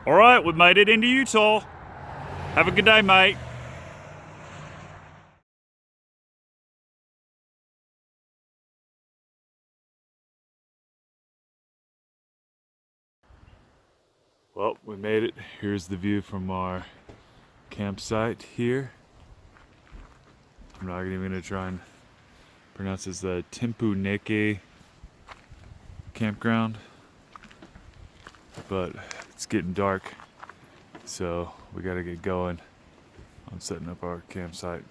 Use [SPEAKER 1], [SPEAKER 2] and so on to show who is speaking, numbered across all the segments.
[SPEAKER 1] All right, we made it into Utah. Have a good day, mate. Well, we made it. Here's the view from our campsite here. I'm not even gonna try and pronounce this, the Timpooneke Campground. But it's getting dark, so we gotta get going on setting up our campsite.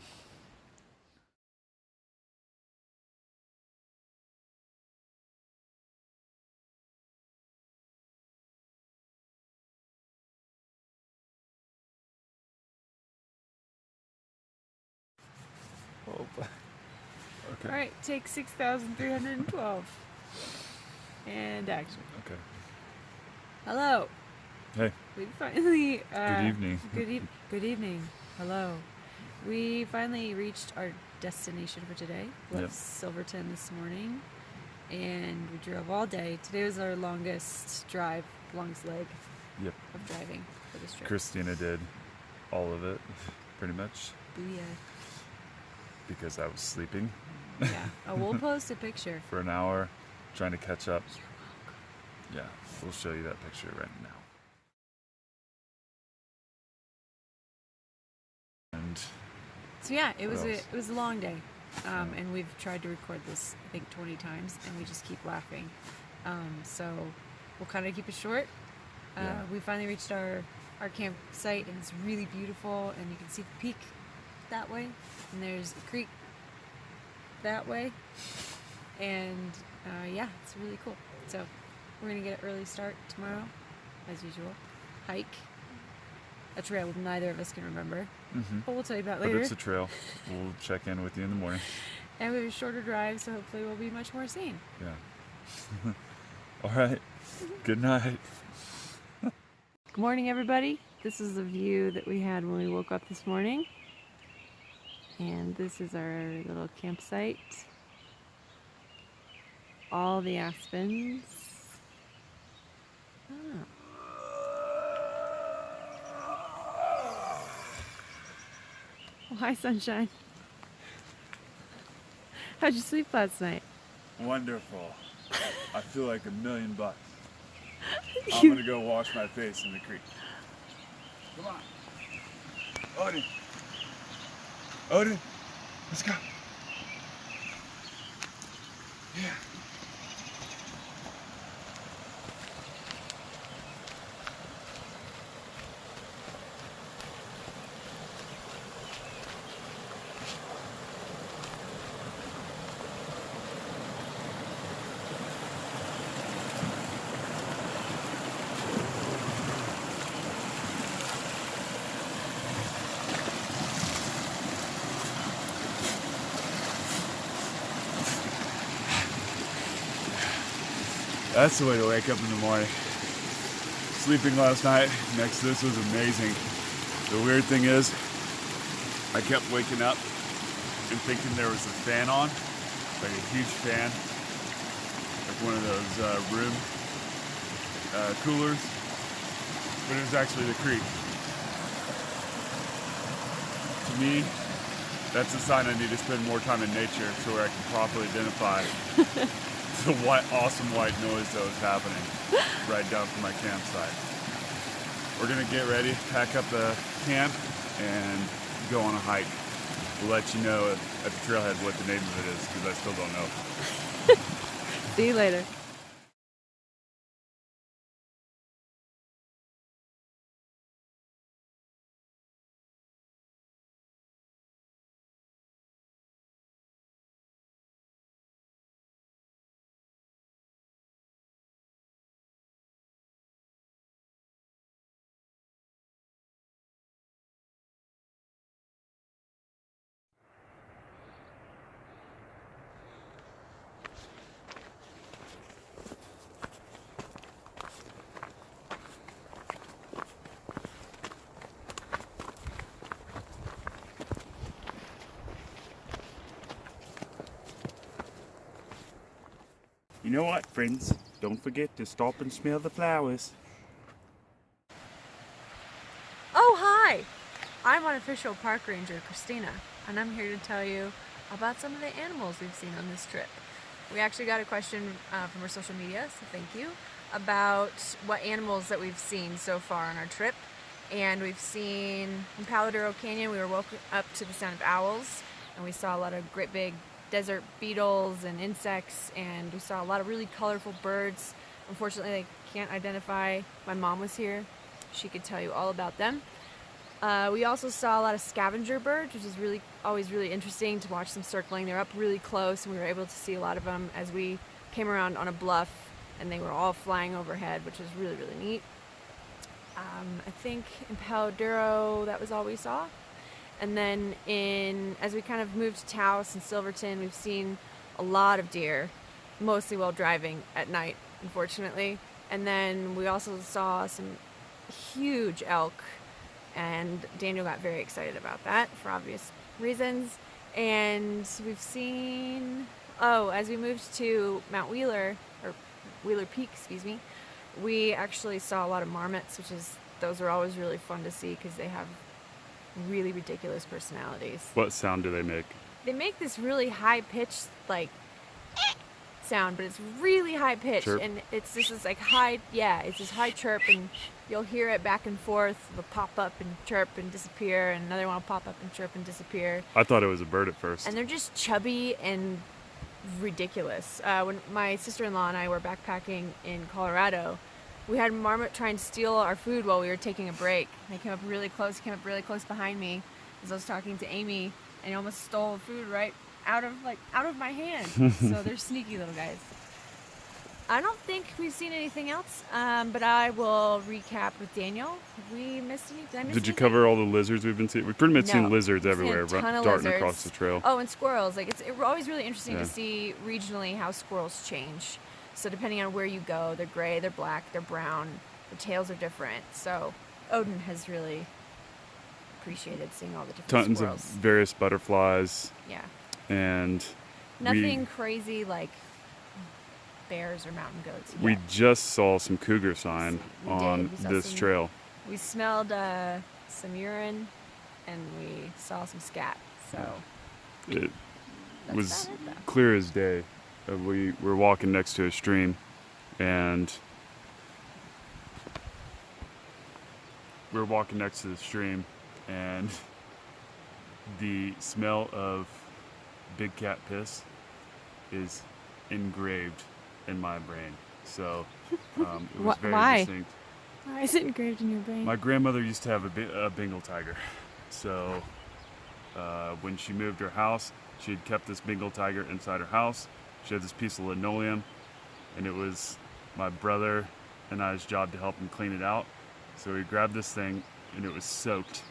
[SPEAKER 1] Oh, okay.
[SPEAKER 2] All right, take 6,312. And action.
[SPEAKER 1] Okay.
[SPEAKER 2] Hello.
[SPEAKER 1] Hey.
[SPEAKER 2] We finally.
[SPEAKER 1] Good evening.
[SPEAKER 2] Good evening. Hello. We finally reached our destination for today. Left Silverton this morning, and we drove all day. Today was our longest leg of driving for this trip.
[SPEAKER 1] Kristina did all of it, pretty much.
[SPEAKER 2] Booyah.
[SPEAKER 1] Because I was sleeping.
[SPEAKER 2] Yeah. Oh, we'll post a picture.
[SPEAKER 1] For an hour, trying to catch up.
[SPEAKER 2] You're welcome.
[SPEAKER 1] Yeah, we'll show you that picture right now. And
[SPEAKER 2] so yeah, it was a long day, and we've tried to record this I think 20 times, and we just keep laughing. So we'll kind of keep it short. We finally reached our campsite, and it's really beautiful, and you can see the peak that way, and there's a creek that way, and yeah, it's really cool. So we're gonna get an early start tomorrow, as usual. Hike a trail neither of us can remember, but we'll tell you about later.
[SPEAKER 1] But it's a trail. We'll check in with you in the morning.
[SPEAKER 2] And we have a shorter drive, so hopefully we'll be much more sane.
[SPEAKER 1] Yeah. All right. Good night.
[SPEAKER 2] Good morning, everybody. This is the view that we had when we woke up this morning. And this is our little campsite. All the aspens. Oh. Oh, hi, sunshine. How'd you sleep last night?
[SPEAKER 1] Wonderful. I feel like $1 million. I'm gonna go wash my face in the creek. Come on. Odin. Odin, let's go. Yeah. That's the way to wake up in the morning. Sleeping last night next to this was amazing. The weird thing is, I kept waking up and thinking there was a fan on, like a huge fan, like one of those room coolers, but it was actually the creek. To me, that's a sign I need to spend more time in nature so where I can properly identify the awesome white noise that was happening right down from my campsite. We're gonna get ready, pack up the camp, and go on a hike. We'll let you know at the trailhead what the name of it is, because I still don't know.
[SPEAKER 2] See you later.
[SPEAKER 3] You know what, friends? Don't forget to stop and smell the flowers.
[SPEAKER 2] I'm unofficial park ranger Kristina, and I'm here to tell you about some of the animals we've seen on this trip. We actually got a question from our social media, so thank you, about what animals that we've seen so far on our trip. And we've seen in Palo Duro Canyon, we were woken up to the sound of owls, and we saw a lot of great big desert beetles and insects, and we saw a lot of really colorful birds. Unfortunately, I can't identify. My mom was here. She could tell you all about them. We also saw a lot of scavenger birds, which is always really interesting to watch them circling. They're up really close, and we were able to see a lot of them as we came around on a bluff, and they were all flying overhead, which was really, really neat. I think in Palo Duro, that was all we saw. And then as we kind of moved to Taos and Silverton, we've seen a lot of deer, mostly while driving at night, unfortunately. And then we also saw some huge elk, and Daniel got very excited about that for obvious reasons. And we've seen, as we moved to Mount Wheeler, or Wheeler Peak, excuse me, we actually saw a lot of marmots, those are always really fun to see because they have really ridiculous personalities.
[SPEAKER 1] What sound do they make?
[SPEAKER 2] They make this really high-pitched, like, sound, but it's really high-pitched, and it's just this, like, it's this high chirp, and you'll hear it back and forth. It'll pop up and chirp and disappear, and another one will pop up and chirp and disappear.
[SPEAKER 1] I thought it was a bird at first.
[SPEAKER 2] And they're just chubby and ridiculous. When my sister-in-law and I were backpacking in Colorado, we had a marmot try and steal our food while we were taking a break. They came up really close behind me as I was talking to Amy, and he almost stole food right out of my hand. So they're sneaky little guys. I don't think we've seen anything else, but I will recap with Daniel. Have we missed anything?
[SPEAKER 1] Did you cover all the lizards we've been seeing? We've pretty much seen lizards everywhere, darting across the trail.
[SPEAKER 2] Oh, and squirrels. It's always really interesting to see regionally how squirrels change. So depending on where you go, they're gray, they're black, they're brown, the tails are different. So Odin has really appreciated seeing all the different squirrels.
[SPEAKER 1] Tons of various butterflies.
[SPEAKER 2] Yeah.
[SPEAKER 1] And
[SPEAKER 2] nothing crazy like bears or mountain goats yet.
[SPEAKER 1] We just saw some cougar sign on this trail.
[SPEAKER 2] We smelled some urine, and we saw some scat. So
[SPEAKER 1] it was clear as day. We were walking next to a stream, and the smell of big cat piss is engraved in my brain. So it was very distinct.
[SPEAKER 2] Why is it engraved in your brain?
[SPEAKER 1] My grandmother used to have a Bengal tiger. So when she moved her house, she had kept this Bengal tiger inside her house. She had this piece of linoleum, and it was my brother and I's job to help him clean it out. So we grabbed this thing, and it was soaked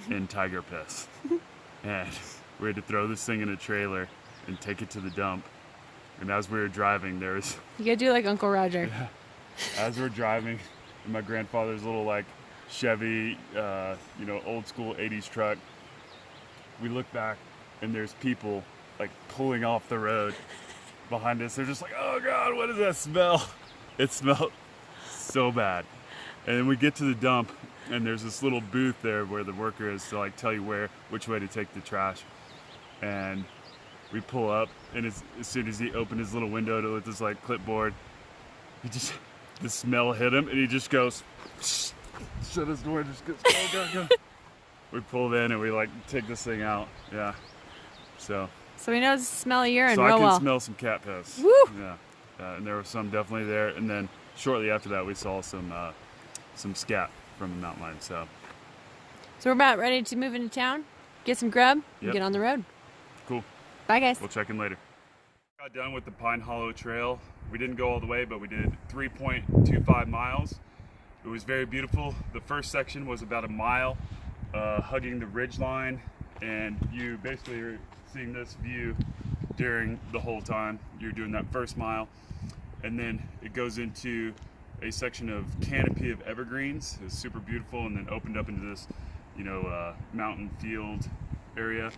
[SPEAKER 1] in tiger piss. And we had to throw this thing in a trailer and take it to the dump. And as we were driving, you
[SPEAKER 2] gotta do like Uncle Roger.
[SPEAKER 1] Yeah. As we're driving in my grandfather's little Chevy, old school 80s truck, we look back, and there's people pulling off the road behind us. They're just like, oh God, what is that smell? It smelled so bad. And then we get to the dump, and there's this little booth there where the worker is to tell you which way to take the trash. And we pull up, and as soon as he opened his little window with this clipboard, the smell hit him, and he just goes, shut his door, just goes, oh God, go. We pulled in, and we take this thing out. Yeah. So we know it's the smell of urine real well. So I can smell some cat piss.
[SPEAKER 2] Woo!
[SPEAKER 1] Yeah. And there was some definitely there. And then shortly after that, we saw some scat from the mountain lion. So
[SPEAKER 2] we're about ready to move into town, get some grub, and get on the road.
[SPEAKER 1] Cool.
[SPEAKER 2] Bye, guys.
[SPEAKER 1] We'll check in later. Got done with the Pine Hollow Trail. We didn't go all the way, but we did 3.25 miles. It was very beautiful. The first section was about a mile, hugging the ridge line, and you basically are seeing this view during the whole time you're doing that first mile. And then it goes into a section of canopy of evergreens. It's super beautiful, and then opened up into this mountain field area.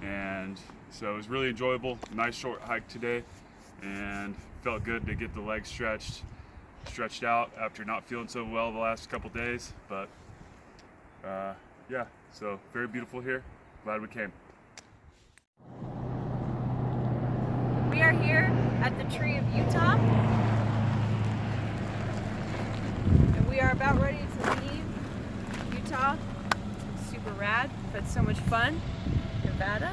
[SPEAKER 1] And so it was really enjoyable. Nice short hike today, and felt good to get the legs stretched out after not feeling so well the last couple days. But yeah, so very beautiful here. Glad we came.
[SPEAKER 2] We are here at the Tree of Utah, and we are about ready to leave Utah. It's super rad. We've had so much fun. Nevada.